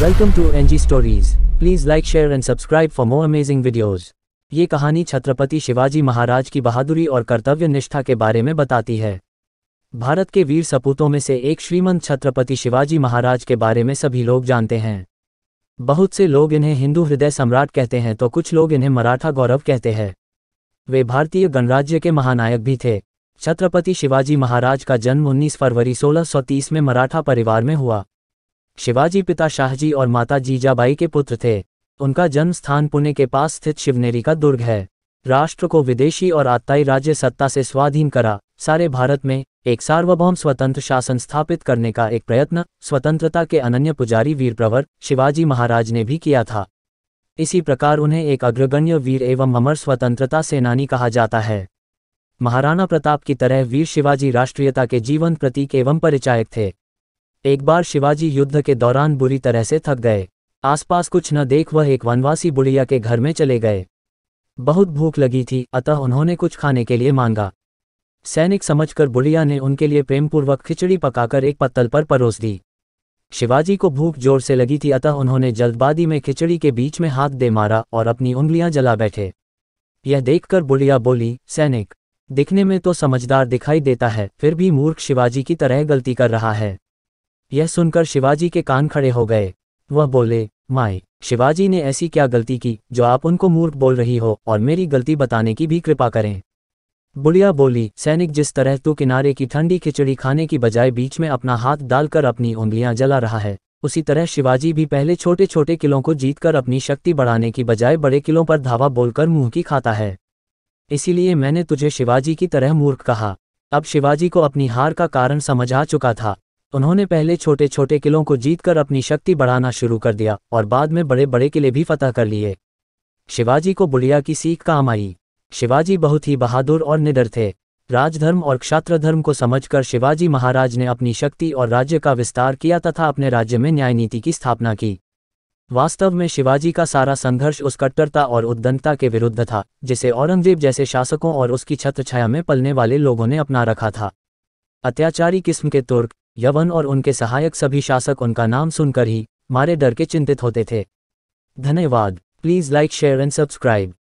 Welcome to NG stories. Please like, share and subscribe for more amazing videos. ये कहानी छत्रपति शिवाजी महाराज की बहादुरी और कर्तव्य निष्ठा के बारे में बताती है। भारत के वीर सपूतों में से एक श्रीमंत छत्रपति शिवाजी महाराज के बारे में सभी लोग जानते हैं। बहुत से लोग इन्हें हिंदू हृदय सम्राट कहते हैं तो कुछ लोग इन्हें मराठा गौरव कहते हैं। वे भारतीय गणराज्य के महानायक भी थे। छत्रपति शिवाजी महाराज का जन्म 19 फरवरी 1630 में मराठा परिवार में हुआ। शिवाजी पिता शाहजी और माता जीजाबाई के पुत्र थे। उनका जन्म स्थान पुणे के पास स्थित शिवनेरी का दुर्ग है। राष्ट्र को विदेशी और आताई राज्य सत्ता से स्वाधीन करा सारे भारत में एक सार्वभौम स्वतंत्र शासन स्थापित करने का एक प्रयत्न स्वतंत्रता के अनन्य पुजारी वीर प्रवर शिवाजी महाराज ने भी किया था। इसी प्रकार उन्हें एक अग्रगण्य वीर एवं अमर स्वतंत्रता सेनानी कहा जाता है। महाराणा प्रताप की तरह वीर शिवाजी राष्ट्रीयता के जीवंत प्रतीक एवं परिचायक थे। एक बार शिवाजी युद्ध के दौरान बुरी तरह से थक गए। आसपास कुछ न देख वह एक वनवासी बुढ़िया के घर में चले गए। बहुत भूख लगी थी, अतः उन्होंने कुछ खाने के लिए मांगा। सैनिक समझकर बुढ़िया ने उनके लिए प्रेमपूर्वक खिचड़ी पकाकर एक पत्तल पर परोस दी। शिवाजी को भूख जोर से लगी थी, अतः उन्होंने जल्दबाजी में खिचड़ी के बीच में हाथ दे मारा और अपनी उंगलियां जला बैठे। यह देखकर बुढ़िया बोली, सैनिक दिखने में तो समझदार दिखाई देता है, फिर भी मूर्ख शिवाजी की तरह गलती कर रहा है। यह सुनकर शिवाजी के कान खड़े हो गए। वह बोले, माई, शिवाजी ने ऐसी क्या गलती की जो आप उनको मूर्ख बोल रही हो, और मेरी गलती बताने की भी कृपा करें। बुढ़िया बोली, सैनिक जिस तरह तू किनारे की ठंडी खिचड़ी खाने की बजाय बीच में अपना हाथ डालकर अपनी उंगलियां जला रहा है, उसी तरह शिवाजी भी पहले छोटे छोटे किलों को जीतकर अपनी शक्ति बढ़ाने की बजाय बड़े किलों पर धावा बोलकर मुंह की खाता है। इसीलिए मैंने तुझे शिवाजी की तरह मूर्ख कहा। अब शिवाजी को अपनी हार का कारण समझ आ चुका था। उन्होंने पहले छोटे छोटे किलों को जीतकर अपनी शक्ति बढ़ाना शुरू कर दिया और बाद में बड़े बड़े किले भी फतह कर लिए। शिवाजी को बुढ़िया की सीख काम आई। शिवाजी बहुत ही बहादुर और निडर थे। राजधर्म और क्षात्र धर्म को समझकर शिवाजी महाराज ने अपनी शक्ति और राज्य का विस्तार किया तथा अपने राज्य में न्याय नीति की स्थापना की। वास्तव में शिवाजी का सारा संघर्ष उस कट्टरता और उद्दंडता के विरुद्ध था जिसे औरंगजेब जैसे शासकों और उसकी छत्रछाया में पलने वाले लोगों ने अपना रखा था। अत्याचारी किस्म के तुर्क, यवन और उनके सहायक सभी शासक उनका नाम सुनकर ही मारे डर के चिंतित होते थे। धन्यवाद। Please like, share and subscribe.